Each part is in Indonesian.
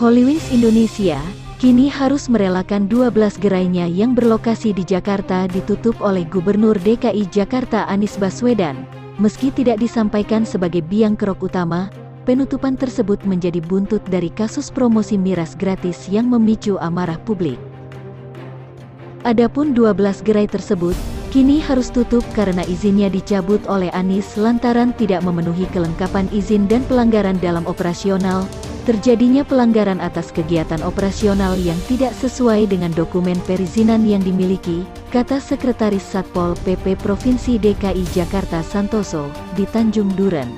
Hollywings Indonesia kini harus merelakan 12 gerainya yang berlokasi di Jakarta ditutup oleh Gubernur DKI Jakarta Anies Baswedan. Meski tidak disampaikan sebagai biang kerok utama, penutupan tersebut menjadi buntut dari kasus promosi miras gratis yang memicu amarah publik. Adapun 12 gerai tersebut kini harus tutup karena izinnya dicabut oleh Anies lantaran tidak memenuhi kelengkapan izin dan pelanggaran dalam operasional. Terjadinya pelanggaran atas kegiatan operasional yang tidak sesuai dengan dokumen perizinan yang dimiliki, kata Sekretaris Satpol PP Provinsi DKI Jakarta Santoso, di Tanjung Duren.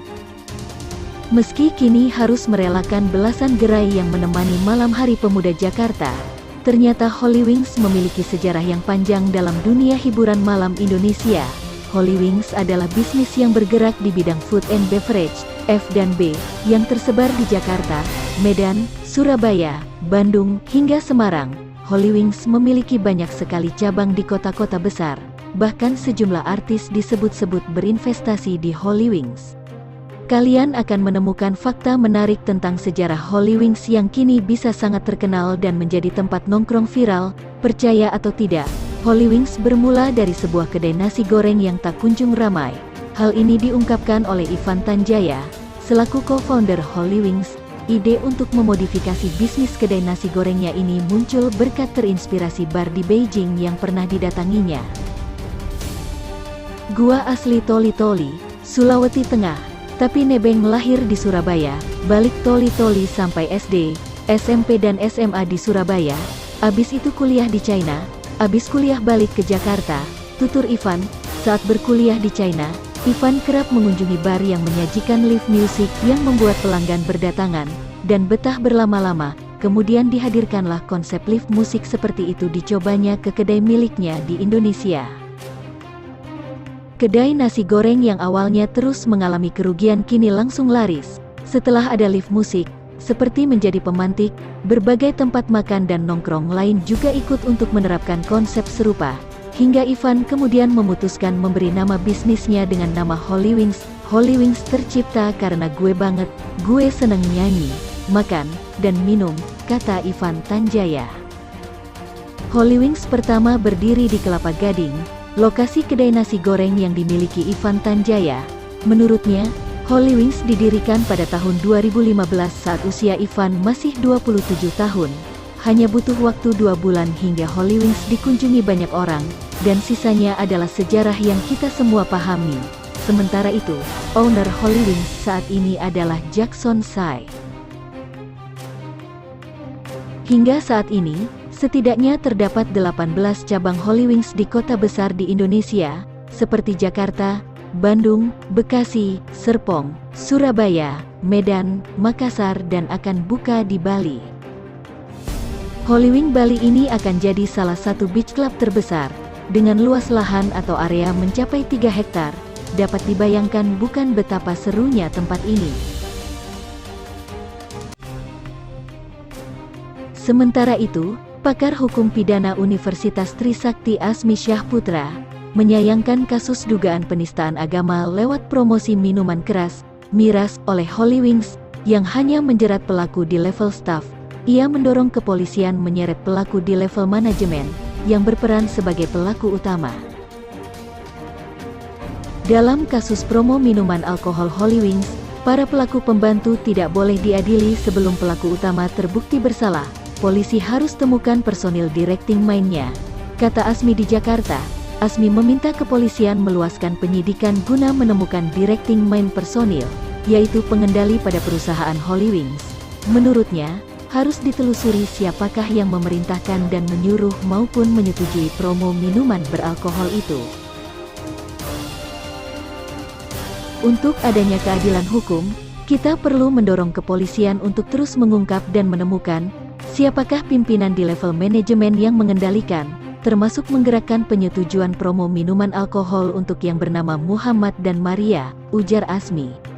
Meski kini harus merelakan belasan gerai yang menemani Malam Hari Pemuda Jakarta, ternyata Hollywings memiliki sejarah yang panjang dalam dunia hiburan malam Indonesia. Hollywings adalah bisnis yang bergerak di bidang food and beverage, F&B, yang tersebar di Jakarta, Medan, Surabaya, Bandung, hingga Semarang. Hollywings memiliki banyak sekali cabang di kota-kota besar, bahkan sejumlah artis disebut-sebut berinvestasi di Hollywings. Kalian akan menemukan fakta menarik tentang sejarah Hollywings yang kini bisa sangat terkenal dan menjadi tempat nongkrong viral. Percaya atau tidak, Hollywings bermula dari sebuah kedai nasi goreng yang tak kunjung ramai. Hal ini diungkapkan oleh Ivan Tanjaya, selaku co-founder Hollywings. Ide untuk memodifikasi bisnis kedai nasi gorengnya ini muncul berkat terinspirasi bar di Beijing yang pernah didatanginya. Gua asli Toli-Toli, Sulawesi Tengah, tapi nebeng lahir di Surabaya, balik Toli-Toli sampai SD, SMP dan SMA di Surabaya, abis itu kuliah di China, abis kuliah balik ke Jakarta, tutur Ivan. Saat berkuliah di China, Ivan kerap mengunjungi bar yang menyajikan live music yang membuat pelanggan berdatangan, dan betah berlama-lama. Kemudian dihadirkanlah konsep live musik seperti itu dicobanya ke kedai miliknya di Indonesia. Kedai nasi goreng yang awalnya terus mengalami kerugian kini langsung laris. Setelah ada live musik, seperti menjadi pemantik, berbagai tempat makan dan nongkrong lain juga ikut untuk menerapkan konsep serupa. Hingga Ivan kemudian memutuskan memberi nama bisnisnya dengan nama Hollywings. Hollywings tercipta karena gue banget, gue seneng nyanyi, makan, dan minum, kata Ivan Tanjaya. Hollywings pertama berdiri di Kelapa Gading, lokasi kedai nasi goreng yang dimiliki Ivan Tanjaya. Menurutnya, Hollywings didirikan pada tahun 2015 saat usia Ivan masih 27 tahun. Hanya butuh waktu 2 bulan hingga Hollywings dikunjungi banyak orang, dan sisanya adalah sejarah yang kita semua pahami. Sementara itu, owner Hollywings saat ini adalah Jackson Tsai. Hingga saat ini, setidaknya terdapat 18 cabang Hollywings di kota besar di Indonesia, seperti Jakarta, Bandung, Bekasi, Serpong, Surabaya, Medan, Makassar dan akan buka di Bali. Hollywings Bali ini akan jadi salah satu beach club terbesar, dengan luas lahan atau area mencapai 3 hektar, dapat dibayangkan bukan betapa serunya tempat ini. Sementara itu, pakar hukum pidana Universitas Trisakti Asmi Syahputra, menyayangkan kasus dugaan penistaan agama lewat promosi minuman keras, miras, oleh Hollywings, yang hanya menjerat pelaku di level staf. Ia mendorong kepolisian menyeret pelaku di level manajemen, yang berperan sebagai pelaku utama. Dalam kasus promo minuman alkohol Hollywings, para pelaku pembantu tidak boleh diadili sebelum pelaku utama terbukti bersalah. Polisi harus temukan personil directing mind-nya, kata Asmi di Jakarta. Asmi meminta kepolisian meluaskan penyidikan guna menemukan directing mind personil, yaitu pengendali pada perusahaan Hollywings. Menurutnya, harus ditelusuri siapakah yang memerintahkan dan menyuruh maupun menyetujui promo minuman beralkohol itu. Untuk adanya keadilan hukum, kita perlu mendorong kepolisian untuk terus mengungkap dan menemukan siapakah pimpinan di level manajemen yang mengendalikan, termasuk menggerakkan penyetujuan promo minuman alkohol untuk yang bernama Muhammad dan Maria, ujar Asmi.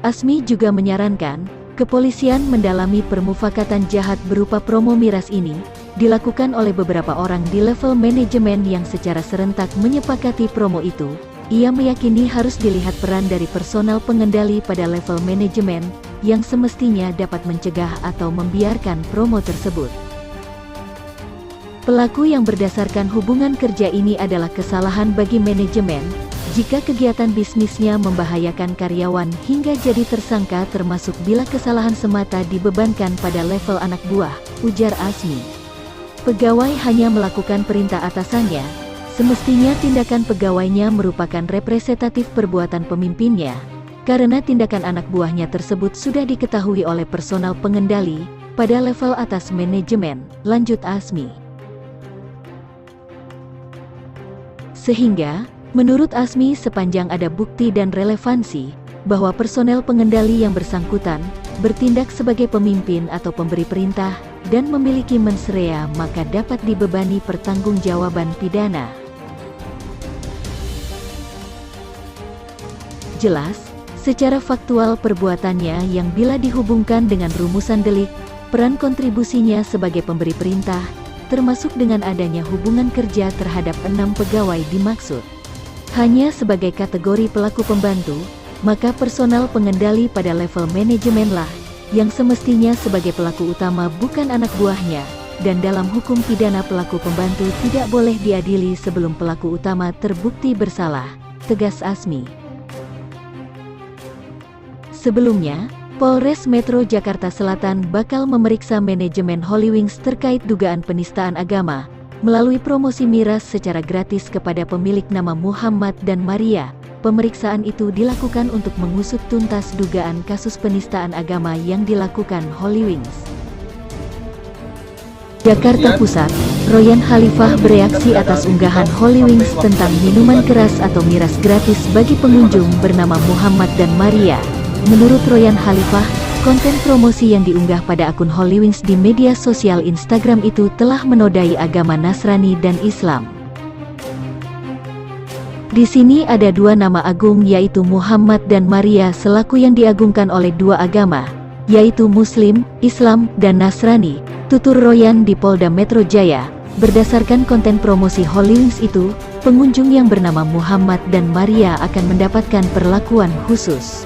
Asmi juga menyarankan, kepolisian mendalami permufakatan jahat berupa promo miras ini, dilakukan oleh beberapa orang di level manajemen yang secara serentak menyepakati promo itu. Ia meyakini harus dilihat peran dari personal pengendali pada level manajemen, yang semestinya dapat mencegah atau membiarkan promo tersebut. Pelaku yang berdasarkan hubungan kerja ini adalah kesalahan bagi manajemen, jika kegiatan bisnisnya membahayakan karyawan hingga jadi tersangka termasuk bila kesalahan semata dibebankan pada level anak buah, ujar Azmi. Pegawai hanya melakukan perintah atasannya, semestinya tindakan pegawainya merupakan representatif perbuatan pemimpinnya, karena tindakan anak buahnya tersebut sudah diketahui oleh personal pengendali, pada level atas manajemen, lanjut Azmi. Sehingga, menurut Azmi sepanjang ada bukti dan relevansi, bahwa personel pengendali yang bersangkutan, bertindak sebagai pemimpin atau pemberi perintah, dan memiliki mens rea maka dapat dibebani pertanggungjawaban pidana. Jelas, secara faktual perbuatannya yang bila dihubungkan dengan rumusan delik, peran kontribusinya sebagai pemberi perintah, termasuk dengan adanya hubungan kerja terhadap 6 pegawai dimaksud. Hanya sebagai kategori pelaku pembantu, maka personal pengendali pada level manajemenlah, yang semestinya sebagai pelaku utama bukan anak buahnya, dan dalam hukum pidana pelaku pembantu tidak boleh diadili sebelum pelaku utama terbukti bersalah, tegas Azmi. Sebelumnya, Polres Metro Jakarta Selatan bakal memeriksa manajemen Holywings terkait dugaan penistaan agama, melalui promosi miras secara gratis kepada pemilik nama Muhammad dan Maria. Pemeriksaan itu dilakukan untuk mengusut tuntas dugaan kasus penistaan agama yang dilakukan Holywings. Jakarta Pusat, Royan Khalifah bereaksi atas unggahan Holywings tentang minuman keras atau miras gratis bagi pengunjung bernama Muhammad dan Maria. Menurut Royan Khalifah, konten promosi yang diunggah pada akun Holywings di media sosial Instagram itu telah menodai agama Nasrani dan Islam. Di sini ada 2 nama agung yaitu Muhammad dan Maria selaku yang diagungkan oleh 2 agama, yaitu Muslim, Islam, dan Nasrani, tutur Royan di Polda Metro Jaya. Berdasarkan konten promosi Holywings itu, pengunjung yang bernama Muhammad dan Maria akan mendapatkan perlakuan khusus.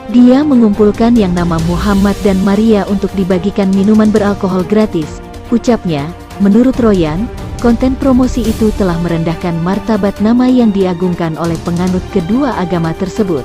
Dia mengumpulkan yang nama Muhammad dan Maria untuk dibagikan minuman beralkohol gratis, ucapnya. Menurut Royan, konten promosi itu telah merendahkan martabat nama yang diagungkan oleh penganut kedua agama tersebut.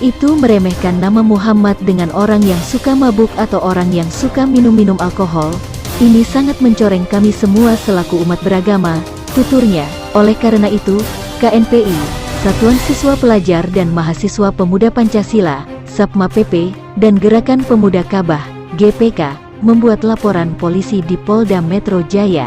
Itu meremehkan nama Muhammad dengan orang yang suka mabuk atau orang yang suka minum-minum alkohol. Ini sangat mencoreng kami semua selaku umat beragama, tuturnya. Oleh karena itu, KNPI, Satuan Siswa Pelajar dan Mahasiswa Pemuda Pancasila, Sapma PP, dan Gerakan Pemuda Kabah, GPK, membuat laporan polisi di Polda Metro Jaya.